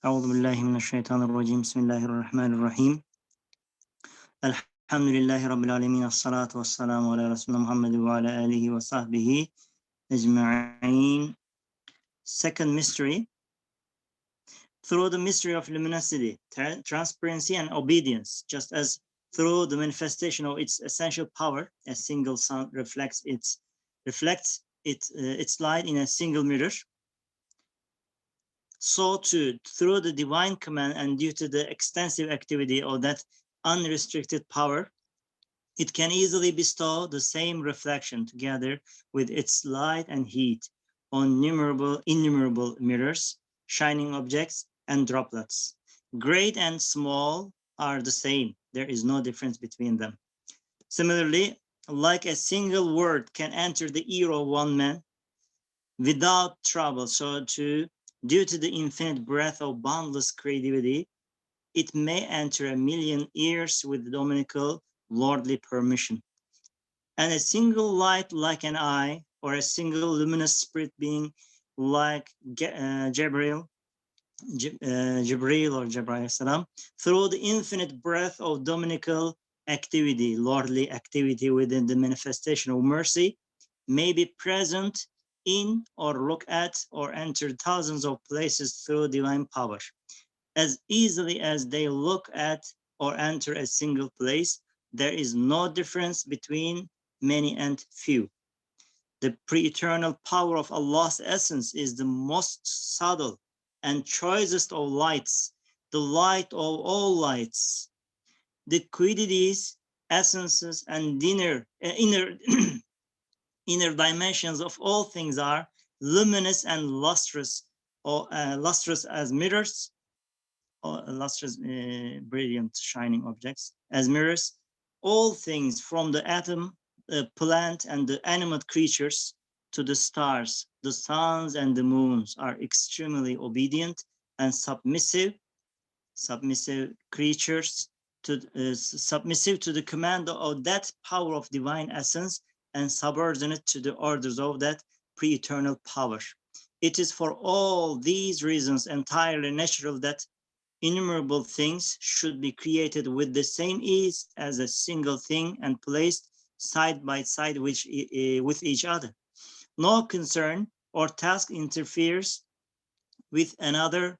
أعوذ بالله من الشيطان الرجيم بسم الله الرحمن الرحيم الحمد لله رب العالمين الصلاة والسلام على رسول محمد وعلى آله وصحبه أجمعين. Second mystery, through the mystery of luminosity, transparency and obedience, just as through the manifestation of its essential power, a single sun reflects its light in a single mirror. So too, through the divine command and due to the extensive activity of that unrestricted power, it can easily bestow the same reflection together with its light and heat on innumerable mirrors, shining objects, and droplets. Great and small are the same. There is no difference between them. Similarly, like a single word can enter the ear of one man without trouble, so too, due to the infinite breadth of boundless creativity, it may enter a million ears with dominical lordly permission. And a single light like an eye, or a single luminous spirit being like Jibreel or Jibreel salam, through the infinite breadth of dominical activity, lordly activity within the manifestation of mercy, may be present in or look at or enter thousands of places through divine power. As easily as they look at or enter a single place, there is no difference between many and few. The pre-eternal power of Allah's essence is the most subtle and choicest of lights, the light of all lights. The quiddities, essences, and inner inner dimensions of all things are luminous and lustrous, or lustrous as mirrors, or lustrous, brilliant, shining objects as mirrors. All things, from the atom, the plant, and the animate creatures to the stars, the suns, and the moons, are extremely obedient and submissive creatures, submissive to the command of that power of divine essence and subordinate to the orders of that pre-eternal power. It is for all these reasons entirely natural that innumerable things should be created with the same ease as a single thing and placed side by side with each other. No concern or task interferes with another.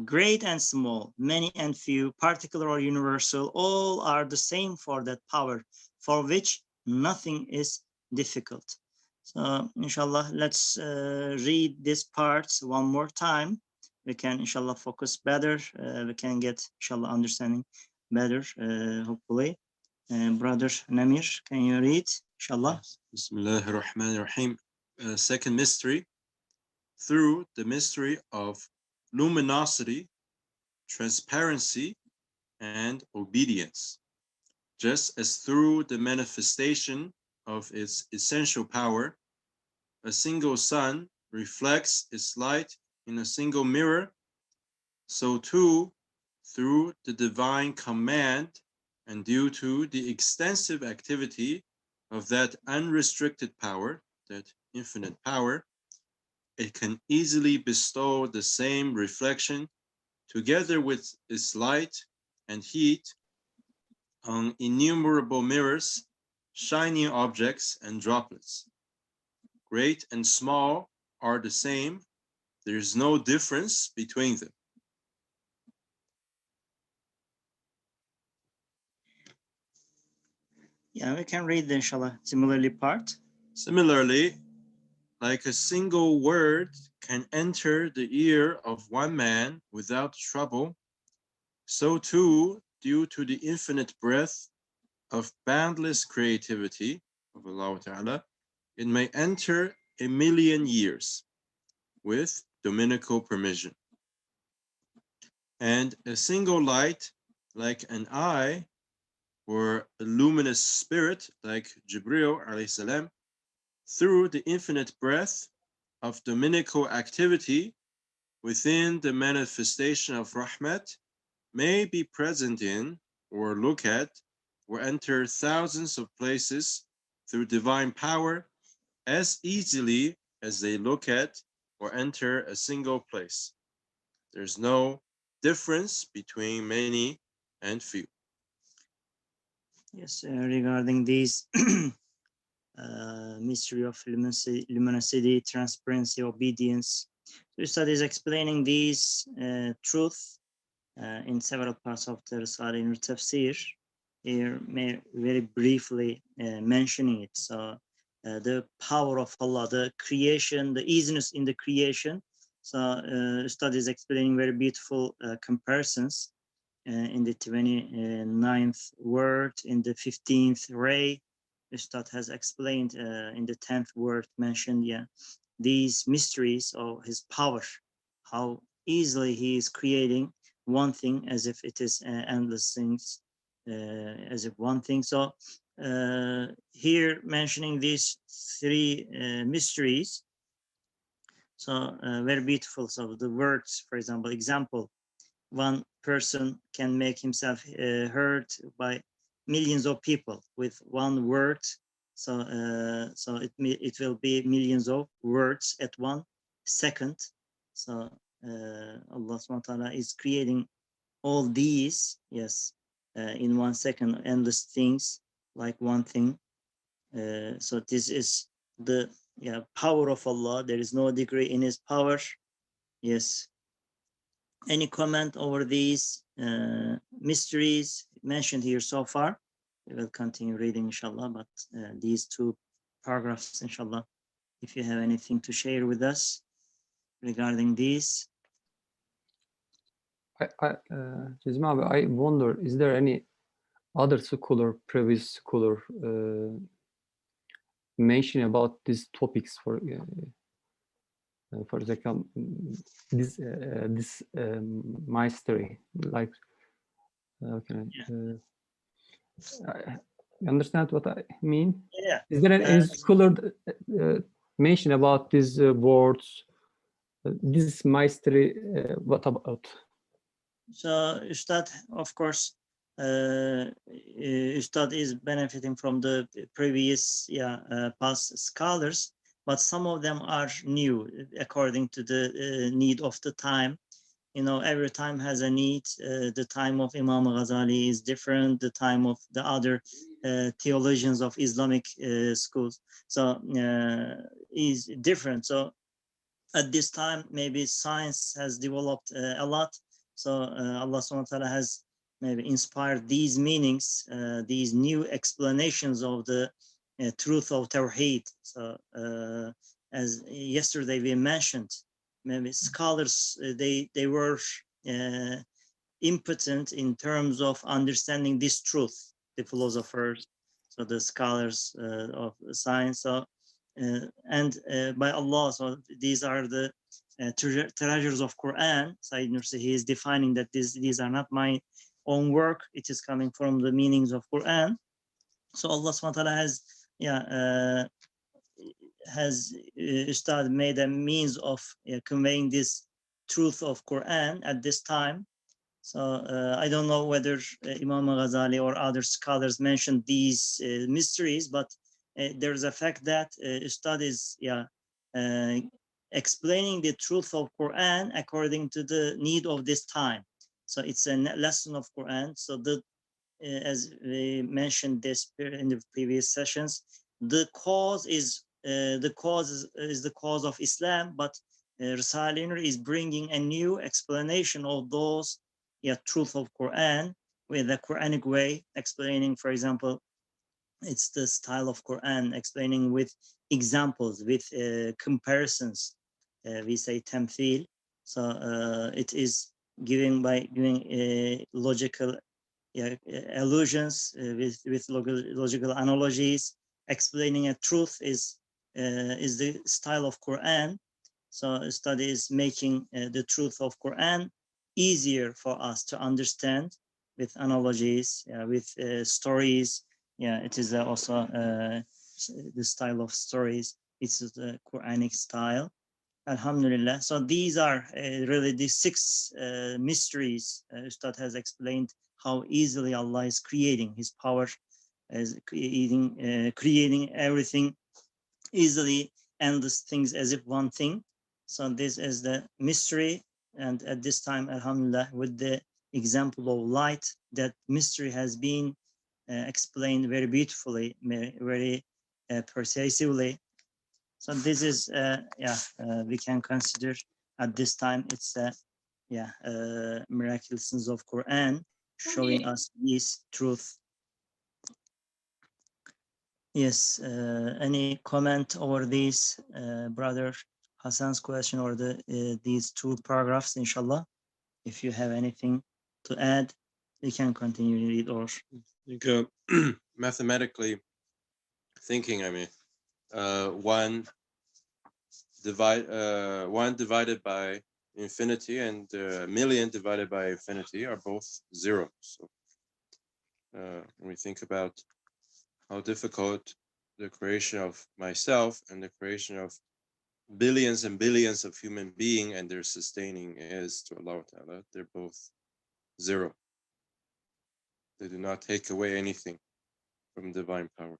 Great and small, many and few, particular or universal, all are the same for that power, for which nothing is difficult. So, inshallah, let's read this part one more time. We can, inshallah, focus better. We can get, inshallah, understanding better, hopefully. Brother Namir, can you read, inshallah? Bismillah ar-Rahman ar-Rahim. Second mystery, through the mystery of luminosity, transparency, and obedience, just as through the manifestation of its essential power, a single sun reflects its light in a single mirror, so too, through the divine command and due to the extensive activity of that unrestricted power, that infinite power, it can easily bestow the same reflection together with its light and heat on innumerable mirrors, shining objects, and droplets. Great and small are the same. There is no difference between them. Yeah, we can read the, inshallah, similarly part. Similarly, like a single word can enter the ear of one man without trouble, so too, due to the infinite breadth of boundless creativity of Allah Ta'ala, it may enter a million years with dominical permission. And a single light, like an eye, or a luminous spirit, like Jibreel alayhi salam, through the infinite breadth of dominical activity within the manifestation of Rahmat, may be present in, or look at, or enter thousands of places through divine power as easily as they look at or enter a single place. There's no difference between many and few. Yes, regarding these mystery of luminosity, transparency, obedience. So Ustad is explaining these truth in several parts of the Risale in Tafsir. Here, very briefly mentioning it. So the power of Allah, the creation, the easiness in the creation. So Ustad is explaining very beautiful comparisons in the 29th word, in the 15th ray. Ustad has explained in the 10th word mentioned, yeah, these mysteries of his power, how easily he is creating one thing as if it is endless things, as if one thing. So here mentioning these three mysteries, so very beautiful. So the words, for example, one person can make himself heard by millions of people with one word. So it will be millions of words at 1 second. So Allah subhanahu wa ta'ala is creating all these, yes, in 1 second, endless things like one thing. So this is the power of Allah. There is no degree in his power. Yes. Any comment over these mysteries mentioned here so far? We will continue reading, inshallah, but these two paragraphs, inshallah, if you have anything to share with us regarding these. Cezmi abi, I wonder, is there any other scholar, previous scholar, mention about these topics for example, this mystery, like, you understand what I mean? Yeah. Is there any scholar mention about these words, this mystery? What about? So Ustad, of course, Ustad is benefiting from the previous past scholars, but some of them are new according to the need of the time. You know, every time has a need. The time of Imam Ghazali is different. The time of the other theologians of Islamic schools, so is different. So at this time, maybe science has developed a lot. So Allah subhanahu wa ta'ala has maybe inspired these meanings, these new explanations of the truth of Tawheed. So as yesterday we mentioned, maybe scholars, they were impotent in terms of understanding this truth, the philosophers, so the scholars of science. So and by Allah, so these are the treasures of Quran. Sayyid Nursi, he is defining that these are not my own work. It is coming from the meanings of Quran. So Allah subhanahu wa ta'ala has Ustad made a means of conveying this truth of Quran at this time. So I don't know whether Imam Ghazali or other scholars mentioned these mysteries, but there's a fact that Ustad is explaining the truth of Quran according to the need of this time. So it's a lesson of Quran. So as we mentioned this in the previous sessions, the cause is the cause of Islam, but Risale Nur is bringing a new explanation of those truth of Quran with a Quranic way, explaining, for example, it's the style of Quran, explaining with examples, with comparisons. We say tamthil. So it is giving logical allusions with logical analogies. Explaining a truth is the style of Quran. So study is making the truth of Quran easier for us to understand with analogies, with stories. Yeah, it is also the style of stories. It's the Quranic style. Alhamdulillah. So these are really the 6 mysteries. Ustad has explained how easily Allah is creating. His power is creating everything easily, endless things as if one thing. So this is the mystery and at this time, alhamdulillah, with the example of light, that mystery has been explained very beautifully, very persuasively. So this is, we can consider at this time it's miraculousness of Quran showing us this truth. Yes, any comment over these, brother Hassan's question or these two paragraphs, inshallah? If you have anything to add, you can continue to read or. I think, mathematically thinking, I mean, one divided by infinity and a million divided by infinity are both zero. So when we think about how difficult the creation of myself and the creation of billions and billions of human beings and their sustaining is to Allah Ta'ala, they're both zero. They do not take away anything from divine power.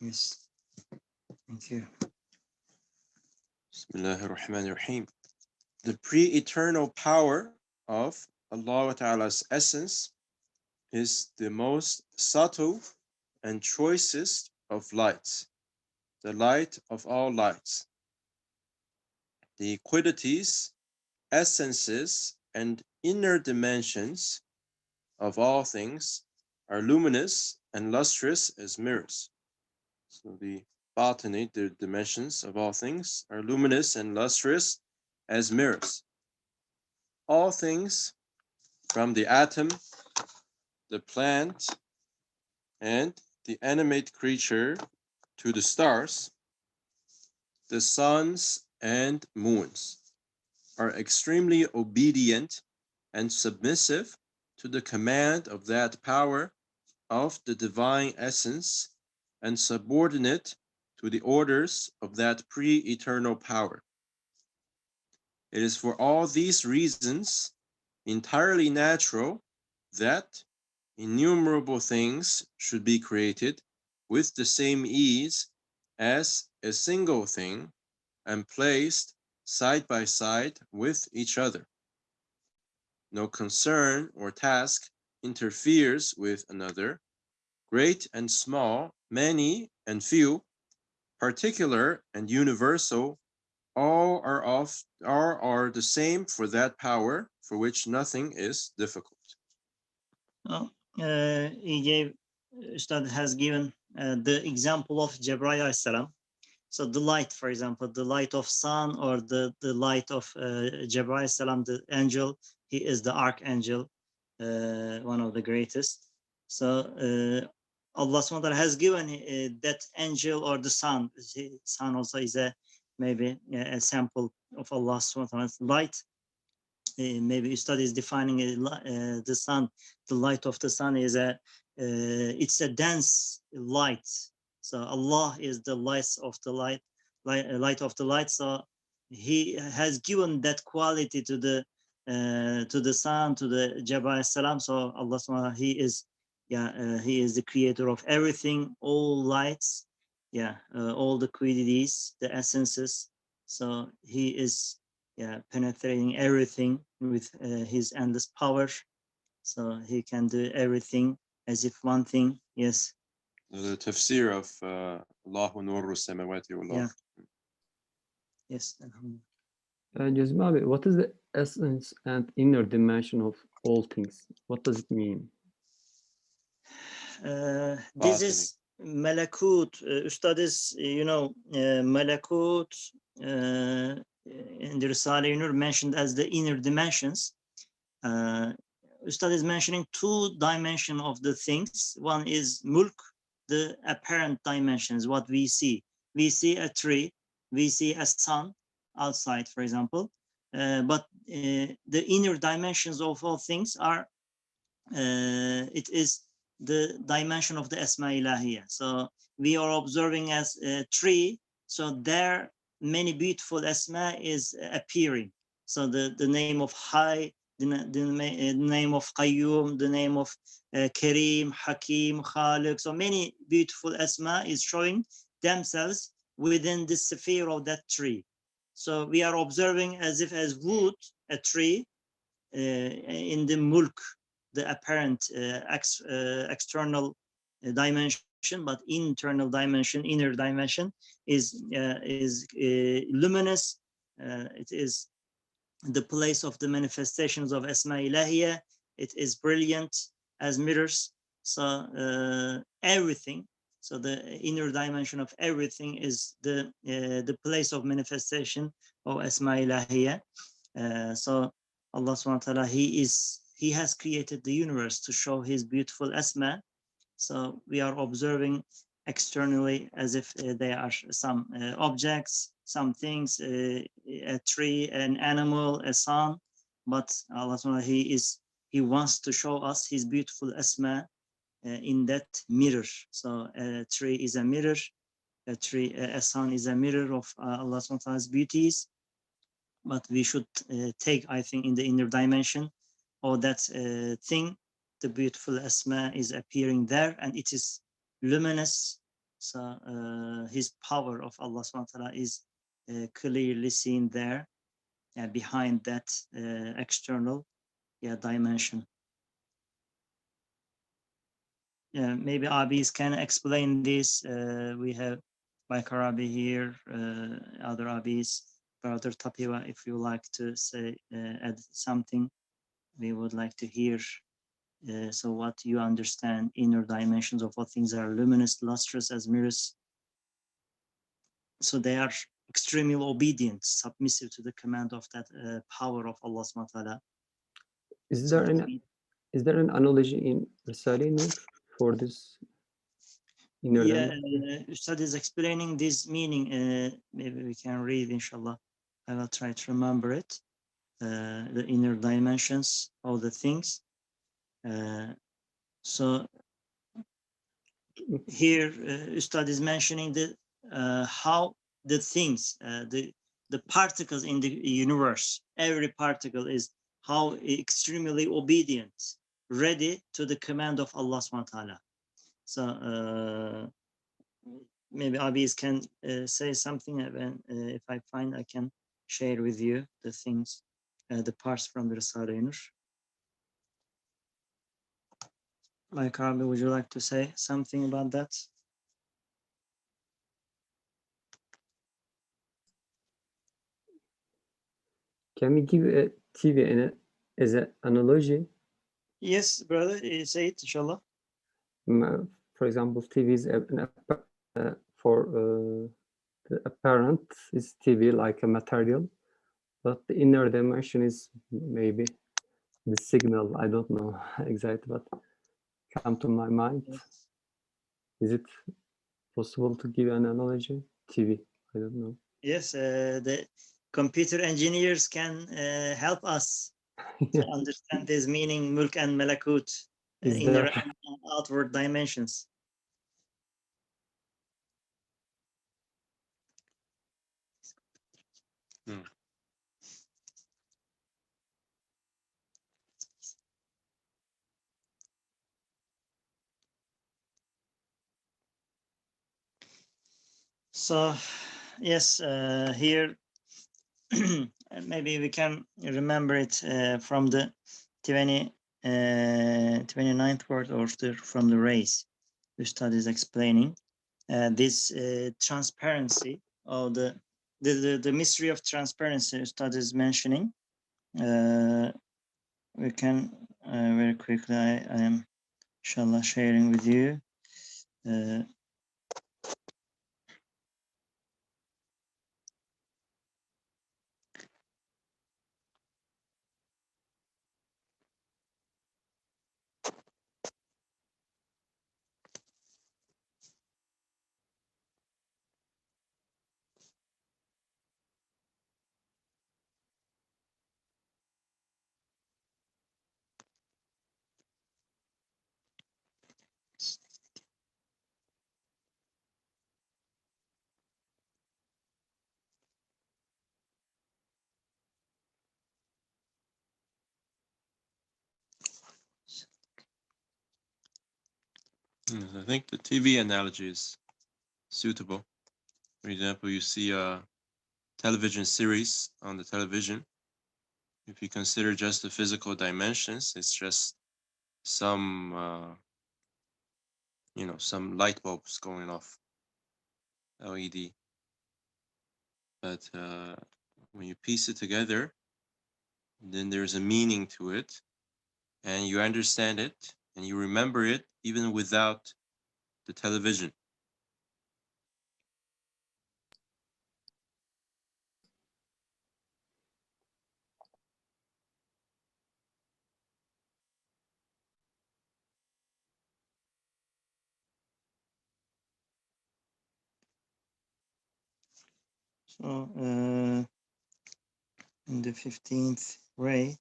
Yes, thank you. Bismillahir Rahmanir Rahim. The pre-eternal power of Allah Ta'ala's essence is the most subtle and choicest of lights, the light of all lights. The qualities, essences, and inner dimensions of all things are luminous and lustrous as mirrors. So the botany, the dimensions of all things, are luminous and lustrous as mirrors. All things, from the atom, the plant, and the animate creature to the stars, the suns and moons, are extremely obedient and submissive to the command of that power of the divine essence and subordinate to the orders of that pre-eternal power. It is for all these reasons entirely natural that innumerable things should be created with the same ease as a single thing and placed side by side with each other. No concern or task interferes with another. Great and small, many and few, particular and universal, all are the same for that power for which nothing is difficult. Ustad has given the example of Jibreel alayhi salam. So the light, for example, the light of sun or the light of Jibreel alayhi salam, the angel, he is the archangel, one of the greatest. So Allah subhanahu wa ta'ala has given that angel or the sun. Sun also is maybe a sample of Allah subhanahu wa ta'ala's light. Maybe Ustad is defining the sun. The light of the sun is it's a dense light. So Allah is the light of the light of the light. So He has given that quality to the sun, to the Jibreel salam. So Allah subhanahu wa ta'ala, He is He is the creator of everything, all lights, all the qualities, the essences. So He is penetrating everything with His endless power. So He can do everything as if one thing. Yes. The tafsir of Allahu Nurru Samawati wal Ard. Yes. Cezmi abi, what is the essence and inner dimension of all things? What does it mean? This is Malakut. Ustad is, Malakut in the Risale-i Nur mentioned as the inner dimensions. Ustad is mentioning two dimensions of the things. One is mulk, the apparent dimensions, what we see. We see a tree, we see a sun outside, for example. But the inner dimensions of all things are, it is the dimension of the Asma Ilahiyya. So we are observing as a tree, so there many beautiful Asma is appearing. So the name of Hay, the name of Qayyum, the name of Kareem, Hakim, Khaliq. So many beautiful Asma is showing themselves within the sphere of that tree. So we are observing as if as wood, a tree, in the mulk, the apparent external dimension, but internal dimension, inner dimension is luminous. It is the place of the manifestations of Asma Ilahiyya. It is brilliant as mirrors. So everything, so the inner dimension of everything is the place of manifestation of Asma Ilahiyya. So Allah subhanahu wa ta'ala, he has created the universe to show his beautiful Asma. So we are observing externally as if they are some objects, some things, a tree, an animal, a sun. But Allah subhanahu wa ta'ala, he wants to show us his beautiful Asma in that mirror. So a tree is a mirror, a sun is a mirror of Allah subhanahu wa ta'ala's beauties. But we should take, I think, in the inner dimension or that thing, the beautiful Asma is appearing there, and it is luminous. So his power of Allah subhanahu wa ta'ala is clearly seen there behind that external dimension. Yeah, maybe Abis can explain this. We have Baykar Abi here, other Abis. Brother Tapiwa, if you like to say, add something, we would like to hear. So what you understand, inner dimensions of what things are luminous, lustrous as mirrors. So they are extremely obedient, submissive to the command of that power of Allah subhanahu wa ta'ala. Is So there an analogy in Risale Nur for this inner dimension? Ustad is explaining this meaning. Maybe we can read, inshallah. I will try to remember it. The inner dimensions of the things. So here, Ustad is mentioning how the things, the particles in the universe, every particle is how extremely obedient, ready to the command of Allah subhanahu wa ta'ala. So maybe Abis can say something, and if I find, I can share with you the things, the parts from the Risale Nur. Like Abi, would you like to say something about that? Can we give a TV as an analogy? Yes, brother, say it, inshallah. For example, TV is for the apparent is TV like a material, but the inner dimension is maybe the signal. I don't know exactly, but come to my mind. Yes. Is it possible to give an analogy? TV, I don't know. Yes, the computer engineers can help us to understand this meaning, mulk and malakut, inner and outward dimensions. So, yes, here maybe we can remember it from the 29th word or from the race. Ustad is explaining this transparency of the mystery of transparency. Ustad is mentioning. We can very quickly. I am, inshallah, sharing with you. I think the TV analogy is suitable. For example, you see a television series on the television. If you consider just the physical dimensions, it's just some, some light bulbs going off, LED. But when you piece it together, then there's a meaning to it, and you understand it, and you remember it even without the television. So in the 15th ray,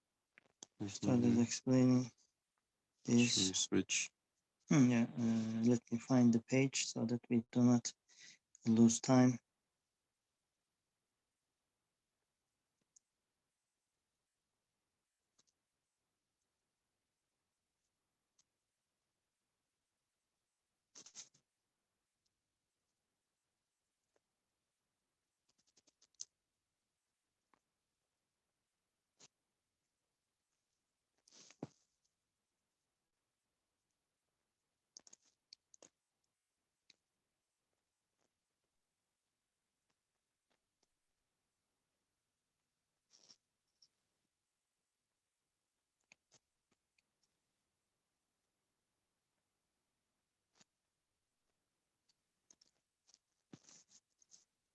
started explaining this. Should we switch? Yeah, let me find the page so that we do not lose time.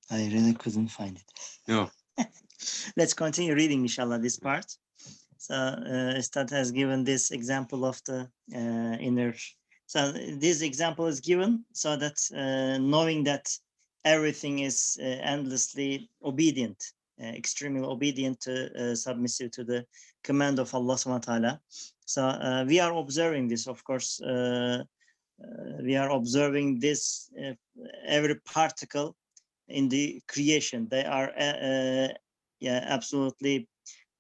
I really couldn't find it. No. Let's continue reading, inshallah, this part. So Ustad has given this example of the inner. So this example is given so that knowing that everything is endlessly obedient, extremely obedient, submissive to the command of Allah subhanahu wa ta'ala. So we are observing this, of course. We are observing this every particle in the creation. They are absolutely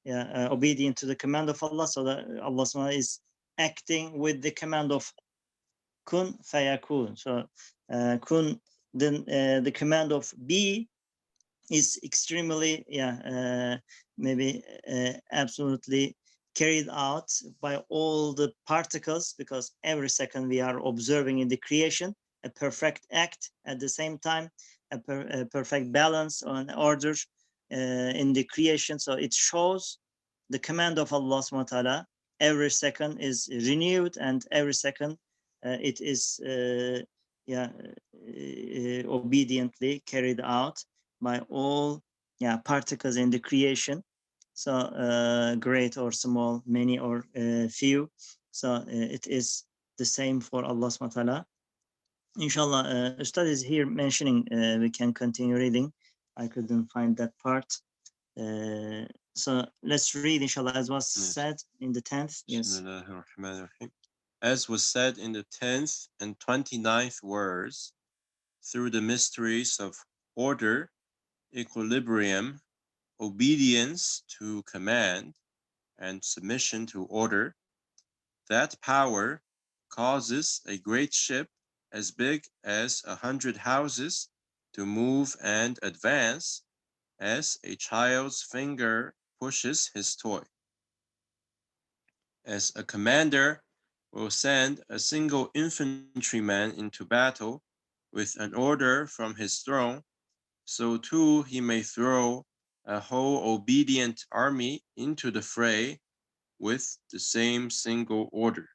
obedient to the command of Allah, so that Allah subhanahu wa ta'ala is acting with the command of kun fayakun. So kun, then the command of be is extremely maybe absolutely carried out by all the particles, because every second we are observing in the creation a perfect act, at the same time a perfect balance on order in the creation. So it shows the command of Allah subhanahu wa ta'ala every second is renewed, and every second it is obediently carried out by all particles in the creation. So great or small, many or few. So it is the same for Allah subhanahu wa ta'ala. Inshallah, Ustad is here mentioning, we can continue reading. I couldn't find that part. So let's read, inshallah, as was said in the 10th. Yes. As was said in the 10th and 29th words, through the mysteries of order, equilibrium, obedience to command, and submission to order, that power causes a great ship as big as 100 houses to move and advance as a child's finger pushes his toy. As a commander will send a single infantryman into battle with an order from his throne, so too he may throw a whole obedient army into the fray with the same single order.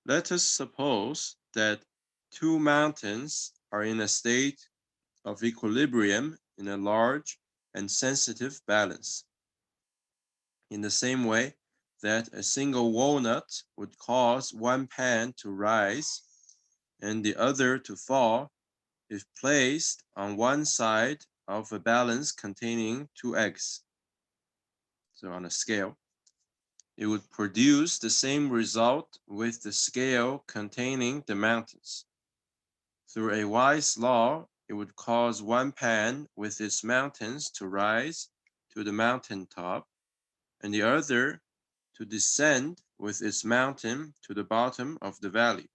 Let us suppose that two mountains are in a state of equilibrium in a large and sensitive balance. In the same way that a single walnut would cause one pan to rise and the other to fall if placed on one side of a balance containing two eggs. So on a scale, it would produce the same result with the scale containing the mountains. Through a wise law, it would cause one pan with its mountains to rise to the mountain top, and the other to descend with its mountain to the bottom of the valley.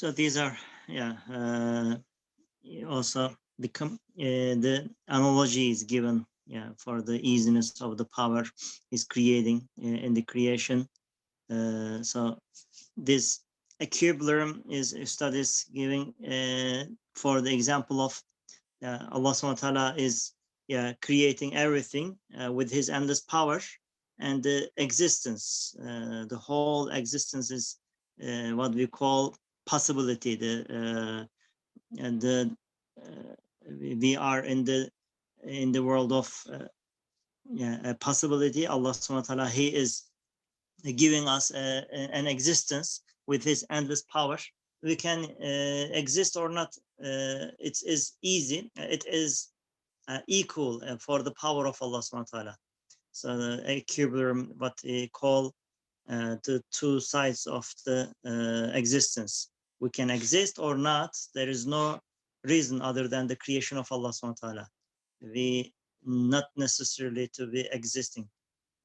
So these are, also the analogy is given, for the easiness of the power is creating in the creation. So this equilibrium is studies giving for the example of Allah subhanahu wa ta'ala is creating everything with his endless power, and the existence, the whole existence is what we call possibility. We are in the world of a possibility. Allah subhanahu wa ta'ala, he is giving us an existence with his endless power. We can exist or not. It is easy. It is equal for the power of Allah subhanahu wa ta'ala. So the equilibrium, what we call the two sides of the existence. We can exist or not. There is no reason other than the creation of Allah subhanahu wa ta'ala. We not necessarily to be existing.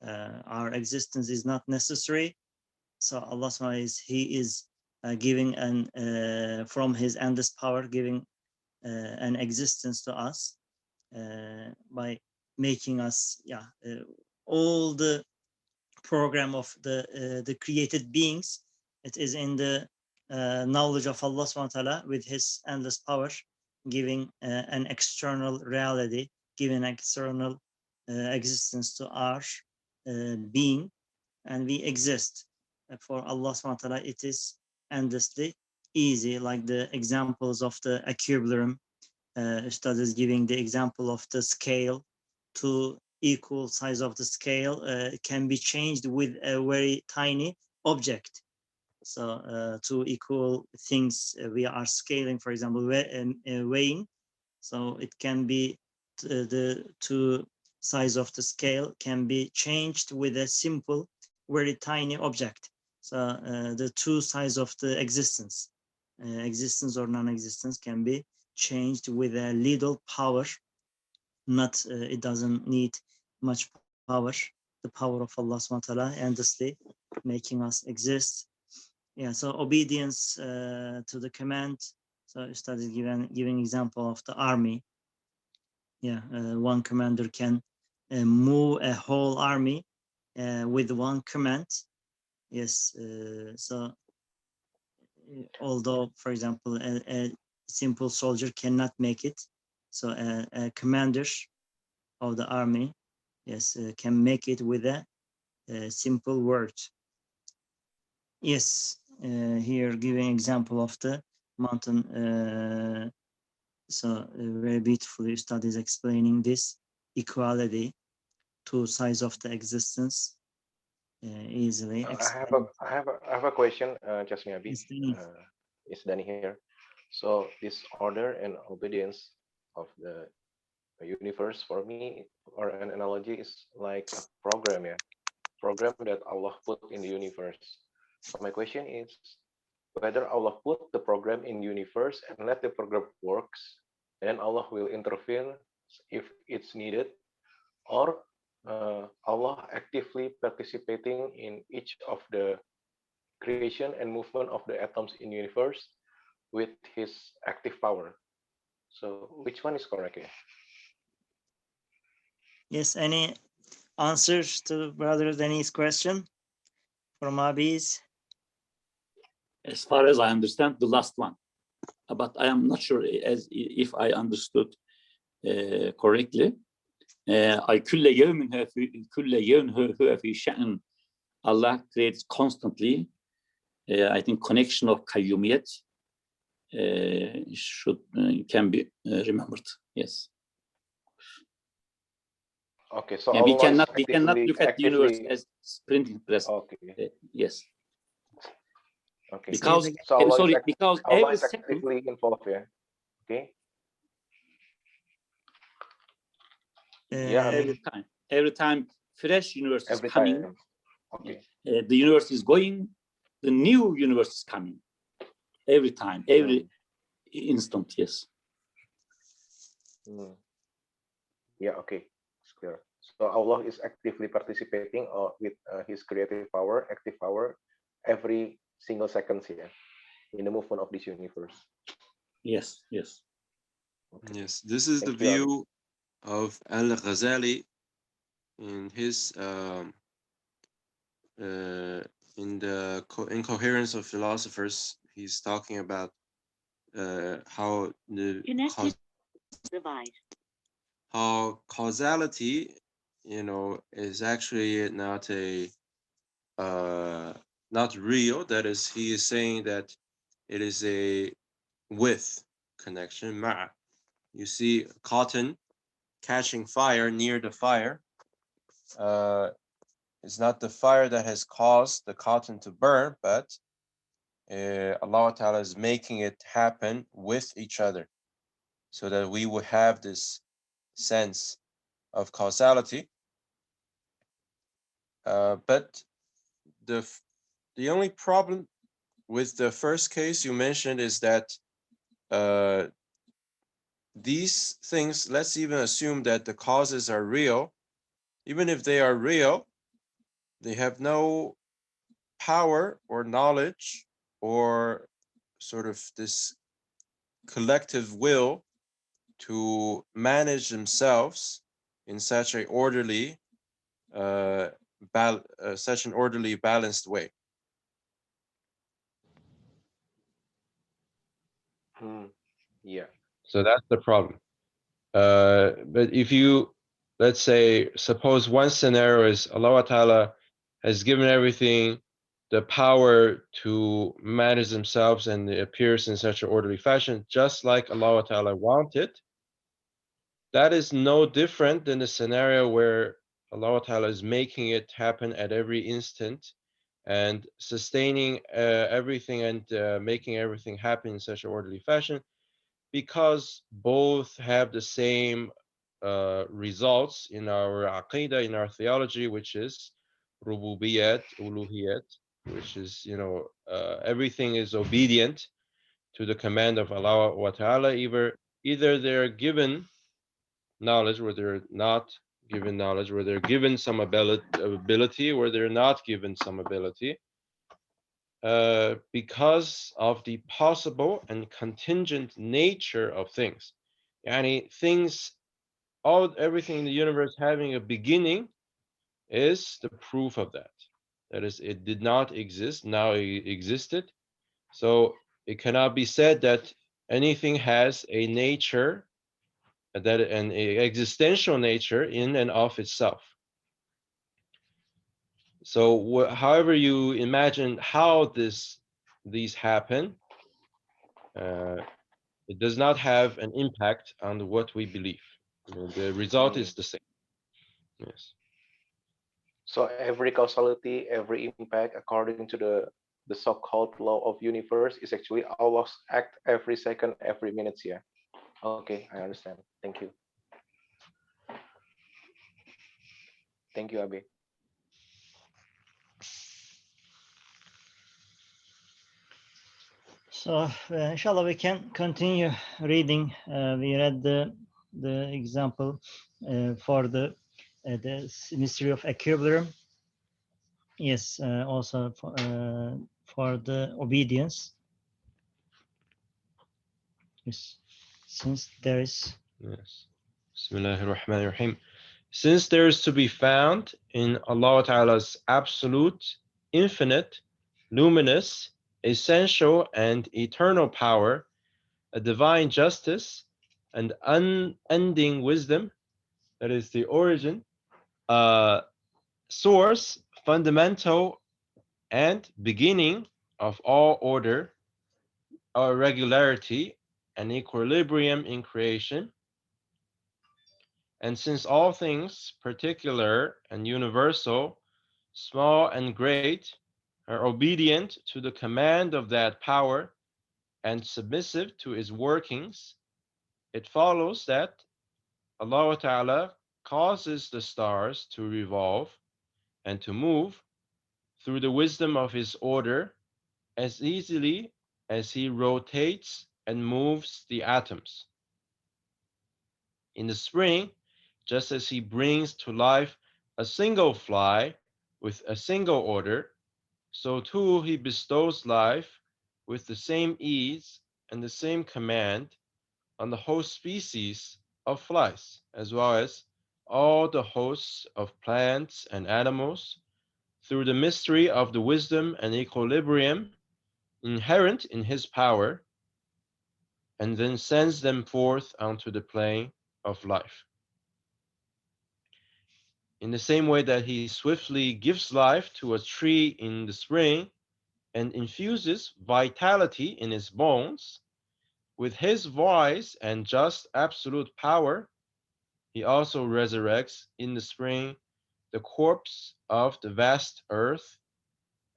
Our existence is not necessary. So Allah subhanahu wa ta'ala he is giving from his endless power, giving an existence to us by making us, all the program of the created beings. It is in the knowledge of Allah subhanahu wa ta'ala with his endless power, giving an external reality, giving external existence to our being, and we exist. For Allah subhanahu wa ta'ala, it is endlessly easy, like the examples of the equilibrium. Ustad is giving the example of the scale. Two equal size of the scale can be changed with a very tiny object. So two equal things we are scaling, for example, weighing. So it can be the two size of the scale can be changed with a simple, very tiny object. So the two sides of the existence, existence or non-existence, can be changed with a little power. Not it doesn't need much power. The power of Allah subhanahu wa ta'ala endlessly making us exist. So obedience to the command. So Ustad is giving example of the army. One commander can move a whole army with one command. Yes, so although, for example, a simple soldier cannot make it, so a commander of the army, can make it with a simple word. Yes, here giving example of the mountain. So very beautifully studies explaining this equality, two sides of the existence, easily I explained. have a question, Jasmi Abi. Yes, Danny. It's Danny here. So this order and obedience of the universe for me, or an analogy, is like a program, program that Allah put in the universe. So my question is whether Allah put the program in the universe and let the program works, then Allah will intervene if it's needed, or Allah actively participating in each of the creation and movement of the atoms in the universe with his active power. So which one is correct here? Yes, any answers to Brother Danny's question from Abis? As far as I understand, the last one, but I am not sure if I understood correctly. I Allah creates constantly. I think connection of qayyumiyat can be remembered. Yes. Okay, so we cannot actively, look at the universe as printing press. Okay. Yes. Okay. Because so Allah because Allah every is second, actively involved, Okay. every time fresh universe is Every coming, time. Okay. The universe is going, the new universe is coming. Every time, every instant. Yes. Yeah. Okay. It's clear. So Allah is actively participating with His creative power, active power, every single second here, in the movement of this universe. Yes, yes. Okay. Yes, this is the Thank you, Abi. view of Al-Ghazali in his in the Incoherence of Philosophers. He's talking about how the how causality, you know, is actually not a not real. That is, he is saying that it is a with connection. Ma. You see cotton catching fire near the fire. It's not the fire that has caused the cotton to burn, but Allah Ta'ala is making it happen with each other so that we would have this sense of causality. But the only problem with the first case you mentioned is that these things, let's even assume that the causes are real. Even if they are real, they have no power or knowledge or sort of this collective will to manage themselves in such a orderly such an orderly, balanced way. Yeah. So that's the problem. But if you, let's say, suppose one scenario is Allah Ta'ala has given everything the power to manage themselves and it appears in such an orderly fashion, just like Allah Ta'ala wanted, that is no different than the scenario where Allah Ta'ala is making it happen at every instant and sustaining everything and making everything happen in such an orderly fashion, because both have the same results in our aqidah, in our theology, which is rububiyat, uluhiyat, which is, you know, everything is obedient to the command of Allah wa Ta'ala. Either they're given knowledge or they're not given knowledge, or they're given some ability or they're not given some ability. Because of the possible and contingent nature of things. Yani things, everything in the universe having a beginning is the proof of that. That is, it did not exist, now it existed. So it cannot be said that anything has a nature, that an existential nature in and of itself. So however you imagine how these happen, it does not have an impact on what we believe. The result is the same. Yes. So every causality, every impact, according to the so-called law of universe, is actually Allah's act every second, every minute. Yeah. Okay, I understand. Thank you. Thank you, Abi. So inshallah we can continue reading. We read the example for the mystery of equilibrium. Yes, also for the obedience. Yes, since there is. Yes. Bismillahirrahmanirrahim. Since there is to be found in Allah Ta'ala's absolute, infinite, luminous, essential, and eternal power, a divine justice, and unending wisdom, that is the origin, source, fundamental, and beginning of all order, or regularity, and equilibrium in creation. And since all things, particular and universal, small and great, are obedient to the command of that power and submissive to its workings, it follows that Allah Ta'ala causes the stars to revolve and to move through the wisdom of his order as easily as he rotates and moves the atoms. In the spring, just as he brings to life a single fly with a single order, so too he bestows life with the same ease and the same command on the whole species of flies, as well as all the hosts of plants and animals, through the mystery of the wisdom and equilibrium inherent in his power, and then sends them forth onto the plane of life. In the same way that he swiftly gives life to a tree in the spring and infuses vitality in its bones, with his wise and just absolute power, he also resurrects in the spring the corpse of the vast earth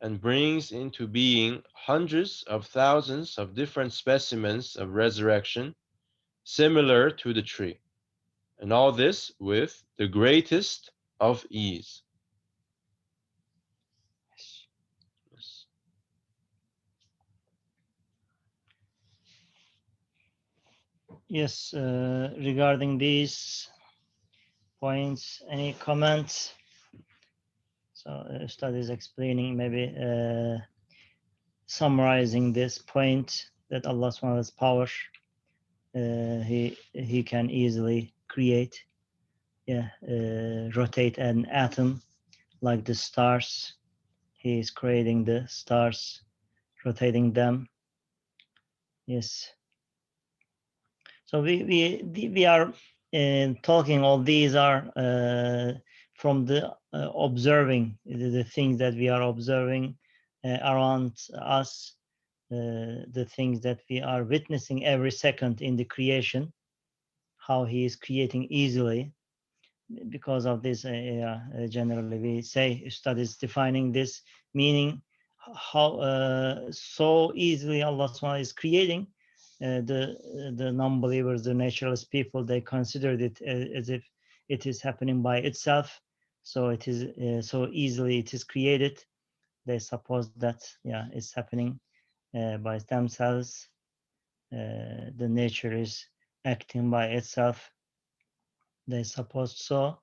and brings into being hundreds of thousands of different specimens of resurrection similar to the tree, and all this with the greatest of ease. Yes. Yes, regarding these points, any comments? So Ustad is explaining, maybe summarizing this point that Allah subhanahu wa ta'ala's power, he can easily create, rotate an atom like the stars. He is creating the stars, rotating them. Yes. So we are talking. All these are from the observing the things that we are observing around us, the things that we are witnessing every second in the creation, how he is creating easily. Because of this, generally we say studies defining this meaning, how so easily Allah subhanahu wa ta'ala is creating. The non-believers, the naturalist people, they considered it as if it is happening by itself. So it is so easily it is created. They suppose that it's happening by themselves. The nature is acting by itself. They suppose so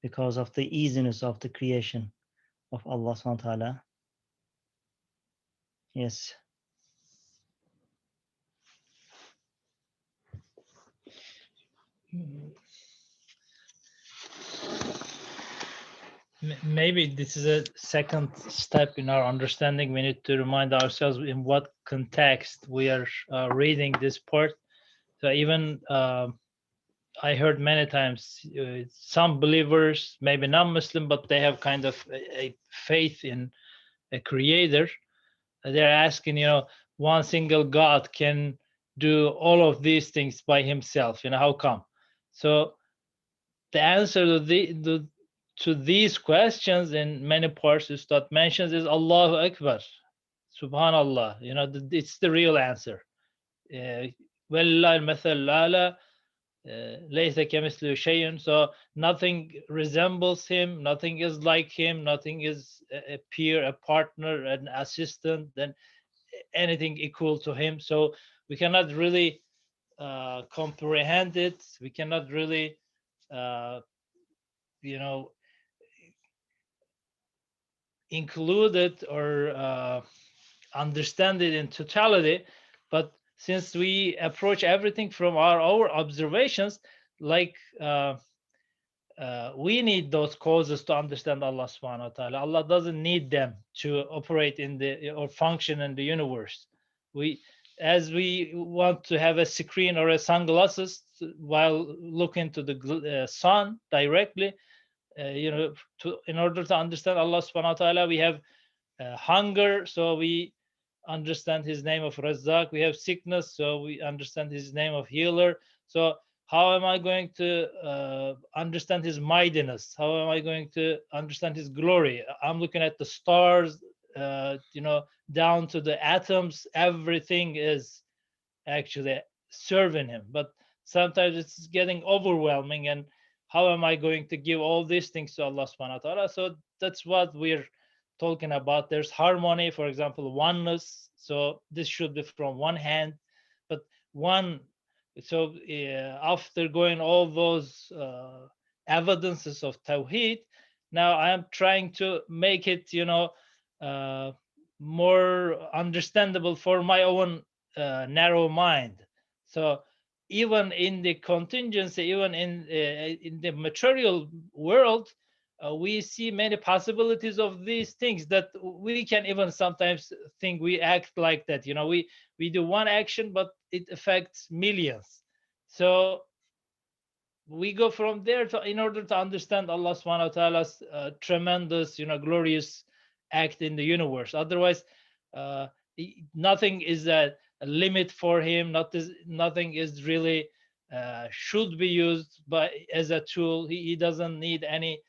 because of the easiness of the creation of Allah subhanahu wa ta'ala. Yes. Maybe this is a second step in our understanding. We need to remind ourselves in what context we are reading this part. So even I heard many times some believers, maybe non-Muslim, but they have kind of a faith in a creator. They're asking, one single God can do all of these things by himself. How come? So the answer to these questions in many parts Ustad mentions is Allahu Akbar, Subhanallah. It's the real answer. So nothing resembles him, nothing is like him, nothing is a peer, a partner, an assistant, then anything equal to him. So we cannot really comprehend it. We cannot really include it or understand it in totality. But since we approach everything from our observations, like we need those causes to understand Allah subhanahu wa ta'ala. Allah doesn't need them to operate in or function in the universe. As we want to have a screen or a sunglasses while looking to the sun directly, in order to understand Allah subhanahu wa ta'ala, we have hunger, so we understand his name of Razzaq. We have sickness, so we understand his name of healer. So how am I going to understand his mightiness? How am I going to understand his glory? I'm looking at the stars, down to the atoms. Everything is actually serving him. But sometimes it's getting overwhelming, and how am I going to give all these things to Allah subhanahu wa ta'ala? So that's what we're talking about. There's harmony, for example, oneness. So this should be from one hand, but one. So after going all those evidences of Tawheed, now I am trying to make it, more understandable for my own narrow mind. So even in the contingency, even in the material world, we see many possibilities of these things that we can even sometimes think we act like that. You know, we do one action, but it affects millions. So we go from there to, in order to understand Allah subhanahu wa ta'ala's tremendous, you know, glorious act in the universe. Otherwise, nothing is a limit for him. Nothing is really should be used as a tool. He doesn't need any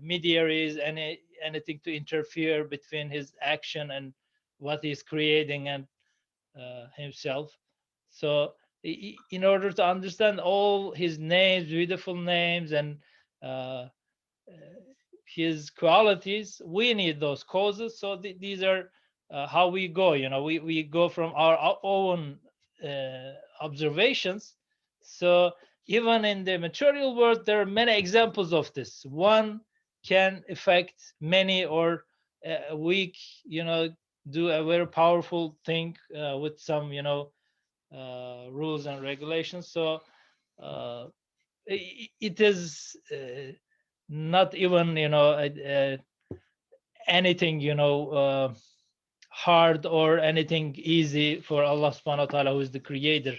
mediaries, anything to interfere between his action and what he's creating and himself. So in order to understand all his names, beautiful names, and his qualities, we need those causes. So these are how we go. You know, we go from our own observations. So even in the material world, there are many examples of this. One can affect many, or weak, you know, do a very powerful thing with some, you know, rules and regulations. So it is not even, you know, anything, you know, hard or anything easy for Allah subhanahu wa ta'ala, who is the creator.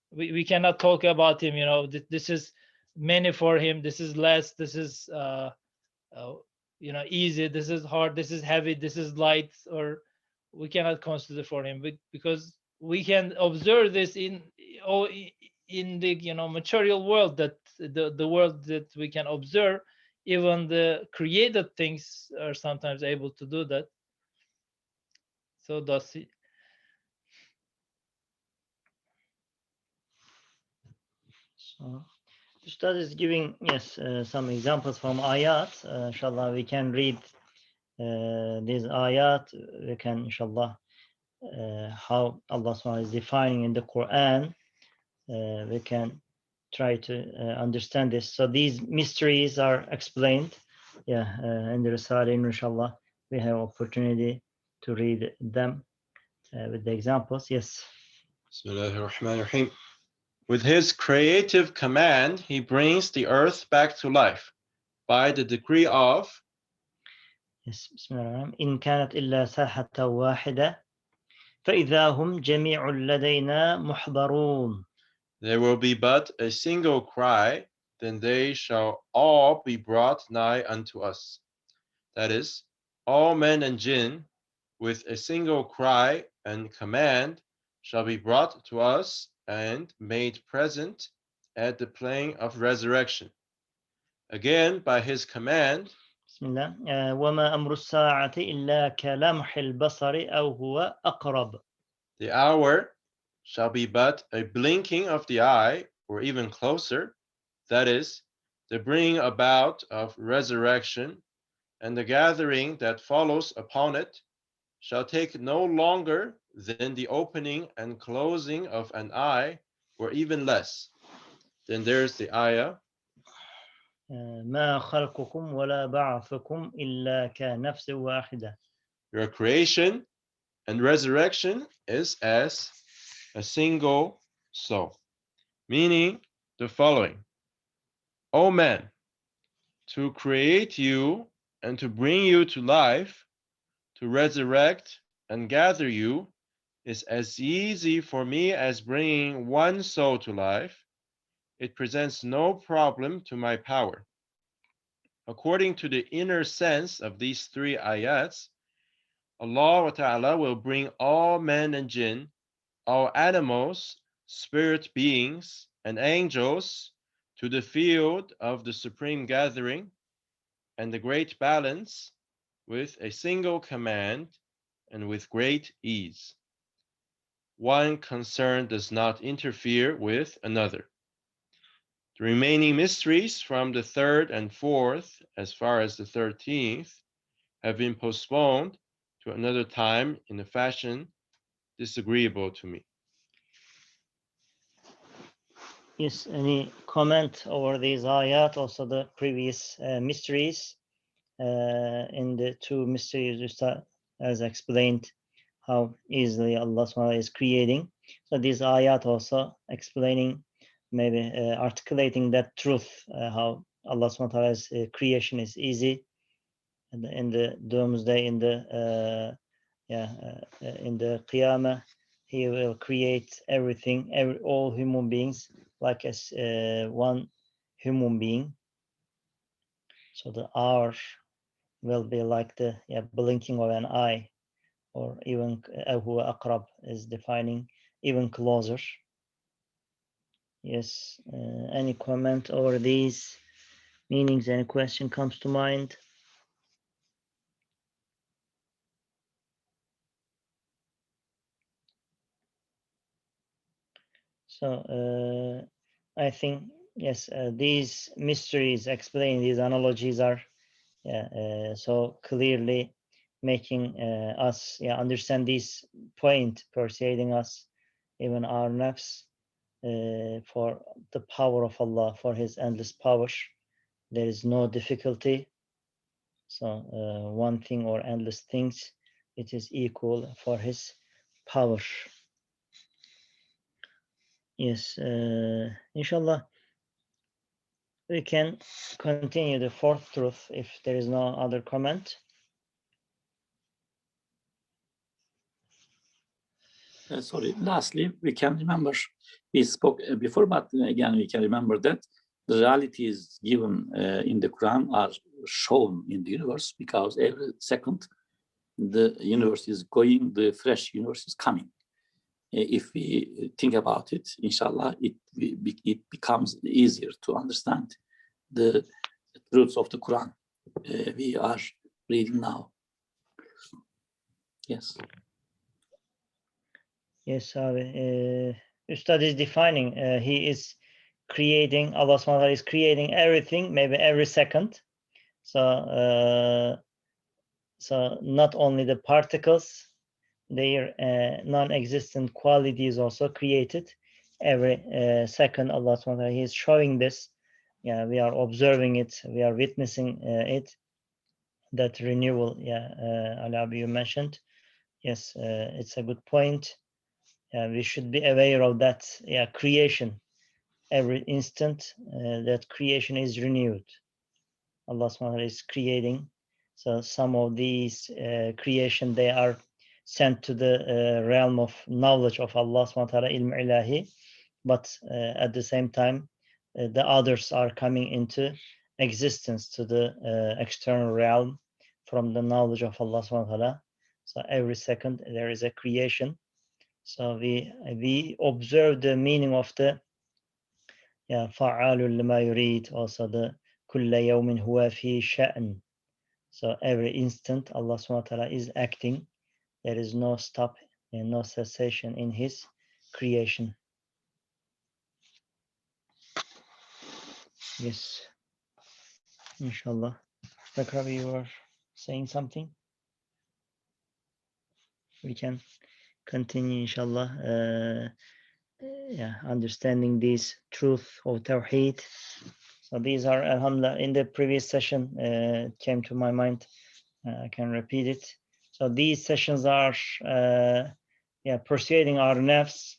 We cannot talk about him, you know, this is many for him, this is less, this is you know, easy, this is hard, this is heavy, this is light, or we cannot consider for him, because we can observe this in the, you know, material world, that the world that we can observe. Even the created things are sometimes able to do that. So does he. So Ustad is giving, yes, some examples from ayat. Inshallah, we can read these ayat. We can, inshallah, how Allah subhanahu wa ta'ala is defining in the Quran. We can try to understand this. So these mysteries are explained, yeah, in the Risale, inshallah. We have opportunity to read them with the examples. Yes. Bismillahirrahmanirrahim. With his creative command, he brings the earth back to life by the decree of. Yes. Bismillahirrahmanirrahim. إن كانت إلا ساحة واحدة فإذا هم جميع لدينا محضرون. There will be but a single cry, then they shall all be brought nigh unto us. That is, all men and jinn, with a single cry and command, shall be brought to us and made present at the plain of resurrection. Again, by his command, Bismillah. وما أمر الساعة إلا كلمح البصر أو هو أقرب. the hour shall be but a blinking of the eye, or even closer, that is, the bringing about of resurrection, and the gathering that follows upon it shall take no longer than the opening and closing of an eye, or even less. Then there's the ayah. ما خلقكم ولا بعثكم إلا كنفس واحدة. Your creation and resurrection is as a single soul. Meaning the following: O man, to create you and to bring you to life, to resurrect and gather you, is as easy for me as bringing one soul to life. It presents no problem to my power. According to the inner sense of these three ayats, Allah Ta'ala will bring all men and jinn, all animals, spirit beings, and angels to the field of the supreme gathering and the great balance with a single command and with great ease. One concern does not interfere with another. The remaining mysteries from the third and fourth, as far as the 13th, have been postponed to another time in a fashion disagreeable to me. Yes, any comment over these ayat, also the previous mysteries in the two mysteries, Ustad? as explained how easily Allah subhanahu wa ta'ala is creating. So these ayat also explaining, maybe articulating that truth, how Allah subhanahu wa ta'ala's creation is easy, and in the doomsday, in the in the Qiyamah, He will create everything, all human beings, like as one human being. So the hour will be like the blinking of an eye, or even huwa aqrab is defining even closer. Yes, any comment over these meanings? Any question comes to mind? So I think, yes, these mysteries explain, these analogies are so clearly making us understand this point, persuading us, even our nafs, for the power of Allah, for His endless power. There is no difficulty. So one thing or endless things, it is equal for His power. Yes, inshallah, we can continue the fourth truth if there is no other comment. Sorry, lastly, we can remember, we spoke before, but again, we can remember that the realities given in the Quran are shown in the universe, because every second the universe is going, the fresh universe is coming. If we think about it, inshallah, it becomes easier to understand the truths of the Quran we are reading now. Yes. Yes, Ustad is defining, he is creating, Allah subhanahu wa ta'ala is creating everything, maybe every second. So, so not only the particles, their non-existent qualities also created every second. Allah subhanahu wa ta'ala, He is showing this. Yeah, we are observing it, we are witnessing it. That renewal, Alabi, you mentioned. Yes, it's a good point. We should be aware of that. Creation. Every instant, that creation is renewed. Allah subhanahu wa ta'ala is creating. So some of these creation, they are sent to the realm of knowledge of Allah subhanahu wa ta'ala, ilm ilahi. But at the same time, the others are coming into existence to the external realm from the knowledge of Allah subhanahu wa ta'ala. So every second there is a creation. So we observe the meaning of the fa'alul lima yurid, also the kulla yawmin huwa fi sha'n. So every instant Allah subhanahu wa ta'ala is acting. There is no stop and no cessation in His creation. Yes, inshallah. Bakrabi, you were saying something? We can continue, inshallah. Understanding this truth of Tawheed. So these are, alhamdulillah, in the previous session came to my mind. I can repeat it. So these sessions are persuading our nafs,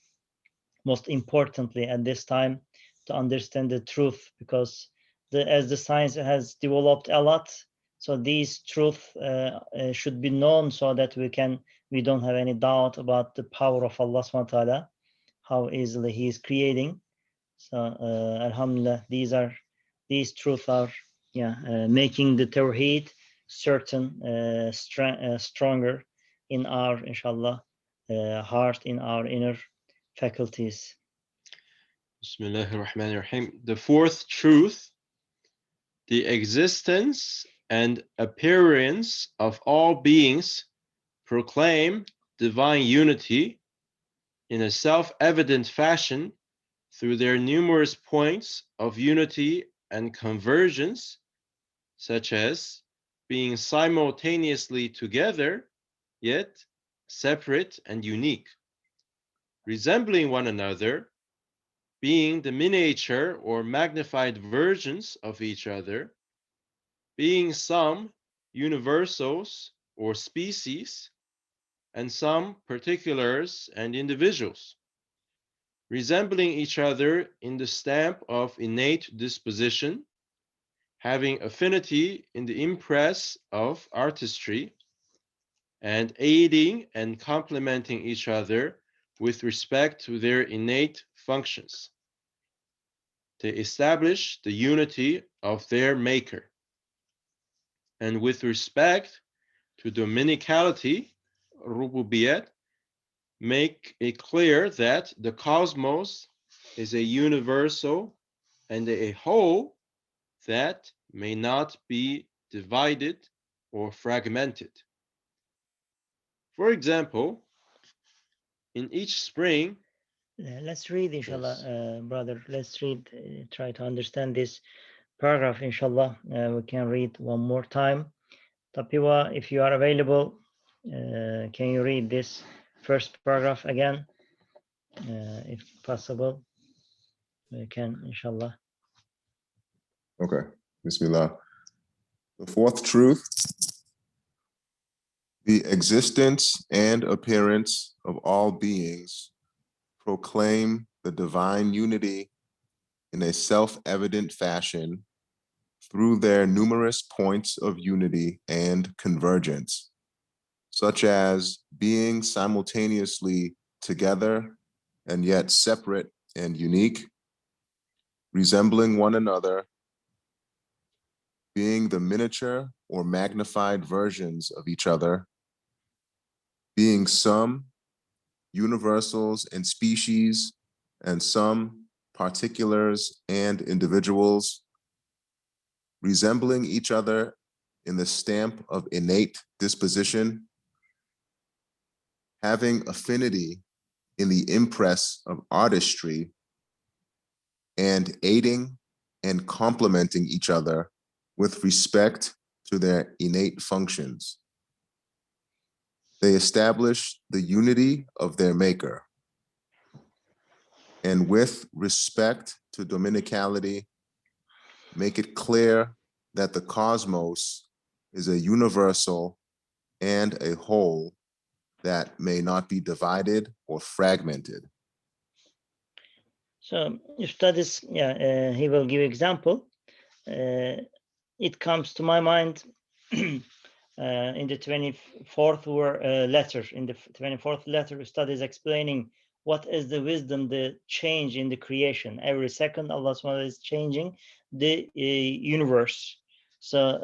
most importantly at this time, to understand the truth, because as the science has developed a lot, so these truth should be known, so that we don't have any doubt about the power of Allah subhanahu wa ta'ala, how easily He is creating. So alhamdulillah, these truths are making the Tawheed certain, stronger in our, inshallah, heart, in our inner faculties. Bismillahirrahmanirrahim. The fourth truth: the existence and appearance of all beings proclaim divine unity in a self-evident fashion through their numerous points of unity and convergence, such as being simultaneously together, yet separate and unique, resembling one another, being the miniature or magnified versions of each other, being some universals or species, and some particulars and individuals, resembling each other in the stamp of innate disposition, having affinity in the impress of artistry, and aiding and complementing each other with respect to their innate functions. They establish the unity of their maker. And with respect to dominicality, rububiyat, make it clear that the cosmos is a universal and a whole that may not be divided or fragmented. For example, in each spring, Let's read, inshallah, brother. Let's read, try to understand this paragraph, inshallah. We can read one more time. Tapiwa, if you are available, can you read this first paragraph again, if possible? We can, inshallah. Okay. Bismillah. The fourth truth: the existence and appearance of all beings proclaim the divine unity in a self-evident fashion through their numerous points of unity and convergence, such as being simultaneously together and yet separate and unique, resembling one another, being the miniature or magnified versions of each other, being some universals and species, and some particulars and individuals, resembling each other in the stamp of innate disposition, having affinity in the impress of artistry, and aiding and complementing each other with respect to their innate functions. They establish the unity of their maker. And with respect to dominicality, make it clear that the cosmos is a universal and a whole that may not be divided or fragmented. So if that is, he will give example. It comes to my mind in the 24th letter. In the 24th letter, Ustad is explaining what is the wisdom, the change in the creation. Every second, Allah subhanahu wa ta'ala is changing the universe. So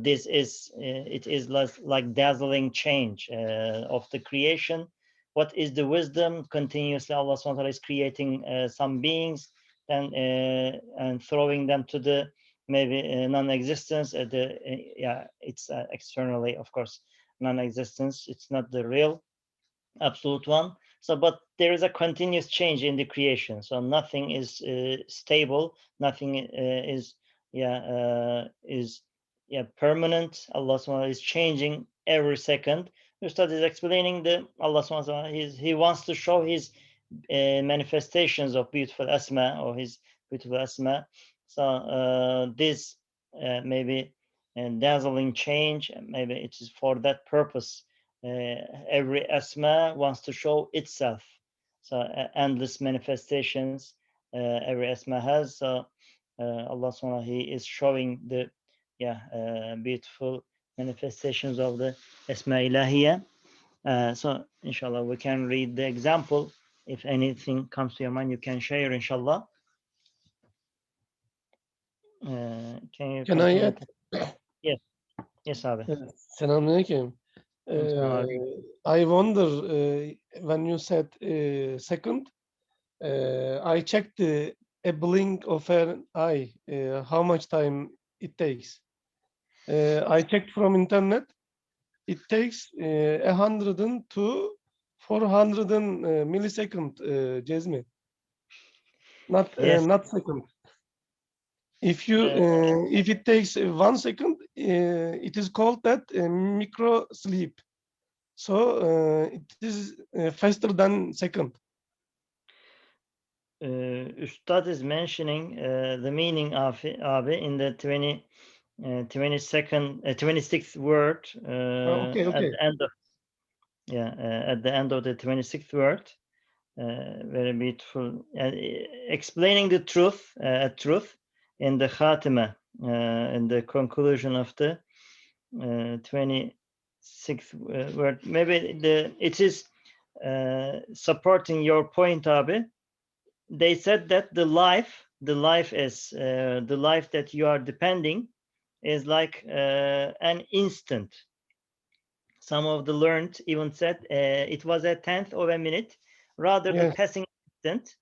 this is, it is like dazzling change of the creation. What is the wisdom? Continuously, Allah subhanahu wa ta'ala is creating some beings and throwing them to the maybe non-existence. It's externally, of course, non-existence. It's not the real absolute one. So, but there is a continuous change in the creation. So nothing is stable. Nothing is permanent. Allah subhanahu wa ta'ala is changing every second. Ustad is explaining the Allah subhanahu wa ta'ala. He wants to show his manifestations of beautiful asma, or his beautiful asma. So this maybe dazzling change, maybe it is for that purpose. Every asma wants to show itself. So endless manifestations every asma has. So Allah subhanahu wa ta'ala, he is showing the beautiful manifestations of the asma ilahiyya. So inshallah we can read the example. If anything comes to your mind, you can share, inshallah. Can I add? Yes, Abi. Selamünaleyküm. Selamünaleyküm. I wonder, when you said second, I checked a blink of an eye, how much time it takes. I checked from internet. It takes 100 to 400 millisecond, Cezmi. Yes. Not second. If you if it takes 1 second, it is called that micro sleep. So it is faster than second. Ustad is mentioning the meaning of Abi in the 26th word okay, at okay. the end of at the end of the 26th word. Very beautiful. Explaining the truth in the Khatima, in the conclusion of the 26th word. Maybe it is supporting your point, Abi. They said that the life is the life that you are depending is like an instant. Some of the learned even said it was a tenth of a minute rather than Yes. passing instant.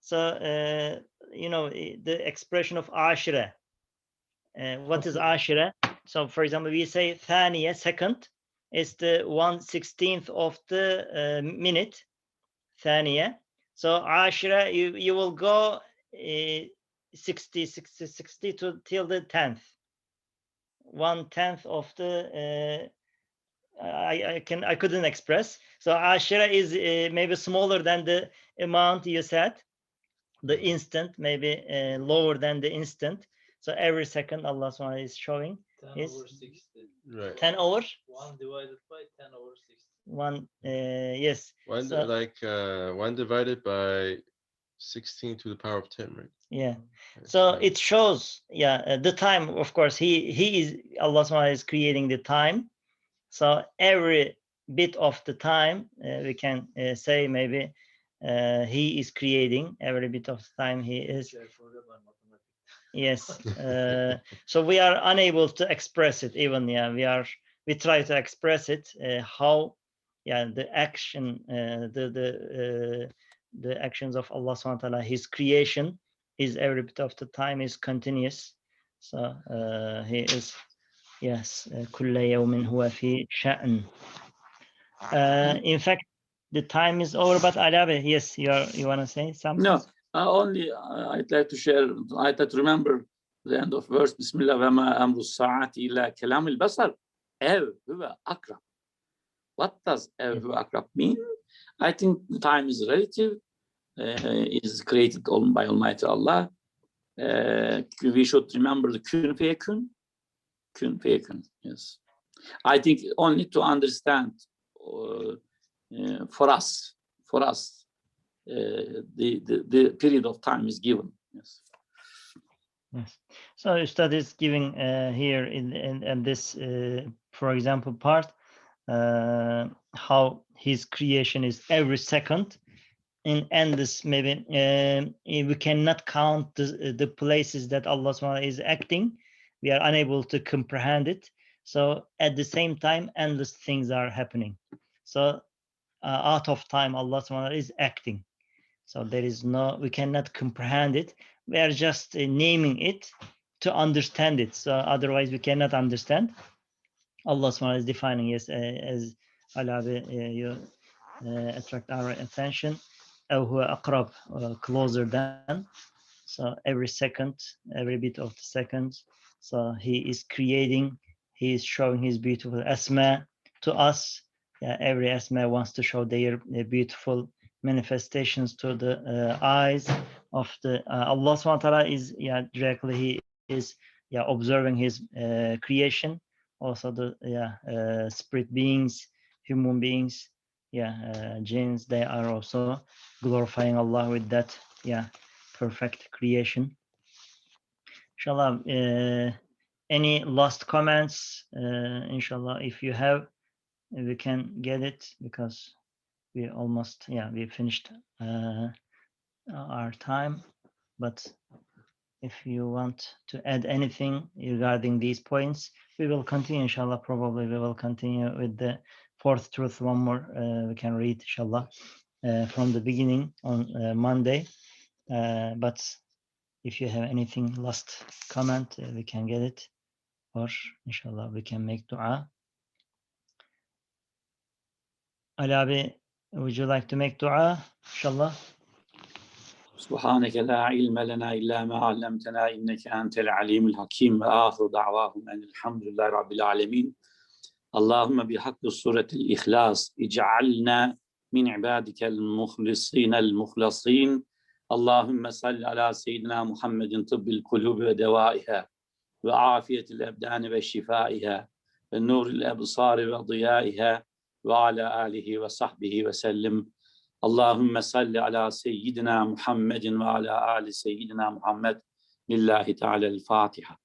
So you know, the expression of ashira. What is Okay. ashira? So for example, we say thaniya, second, is the 1/16 of the minute, thaniya. So ashira, you will go 60 to till the 10th. 1/10 of the I couldn't express. So ashira is maybe smaller than the amount you said. The instant maybe lower than the instant. So every second Allah SWT is showing 10 is over 60. Right. 10 over 1 divided by 10 over 60. 1. Yes. One So- like 1 divided by 16 to the power of 10, right? Yeah. So it shows, the time. Of course, he is Allah SWT is creating the time. So every bit of the time we can say maybe he is creating every bit of time. He is. Yes. So we are unable to express it. Even we try to express it. How the action the actions of Allah subhanahu wa ta'ala, his creation is every bit of the time is continuous. So he is, yes, كل يوم هو في شأن. In fact, the time is over, but Alabi, yes, you want to say something? No, only I'd like to share, I'd like to remember the end of verse, Bismillah, وَمَا أَمْرُ السَّاعَةِ إِلَّا كَلَامِ الْبَصَرِ أَوْ هُوَ أَقْرَبُ. What does أَوْ هُوَ أَقْرَبُ mean? I think the time is relative, is created by Almighty Allah. We should remember the kun feyakun. Kun feyakun, yes. I think only to understand for us, the period of time is given. Yes. Yes. So Ustad is giving here in this, for example, part how his creation is every second in endless. Maybe we cannot count the places that Allah SWT is acting. We are unable to comprehend it. So at the same time, endless things are happening. So out of time, Allah SWT is acting. So there is we cannot comprehend it. We are just naming it to understand it. So otherwise we cannot understand. Allah SWT is defining, yes, as Alabi, you attract our attention. أو هو أقرب, closer than. So every second, every bit of the second. So he is creating, he is showing his beautiful asma to us. Every asma wants to show their beautiful manifestations to the eyes of the Allah subhanahu wa ta'ala is directly he is observing his creation. Also the spirit beings, human beings, jinns, they are also glorifying Allah with that perfect creation. Inshallah, any last comments? Inshallah, if you have, we can get it, because we almost we finished our time. But if you want to add anything regarding these points, we will continue. Inshallah, probably we will continue with the fourth truth. One more we can read, inshallah, from the beginning on Monday. But if you have anything last comment, we can get it, or inshallah we can make dua. Alabi, would you like to make dua? Inshallah. سبحانك لا علم لنا إلا ما علمتنا إنك أنت العليم الحكيم وآخر دعواهم أن الحمد لله رب العالمين اللهم بحق سورة الإخلاص اجعلنا من عبادك المخلصين المخلصين اللهم صل على سيدنا محمد طب القلوب ودوائها وعافية الأبدان وشفائها ونور الأبصار وضيائها وعلى آله وصحبه وسلم. اللهم صل على سيدنا محمد وعلى آل سيدنا محمد. لله تعالى الفاتحة.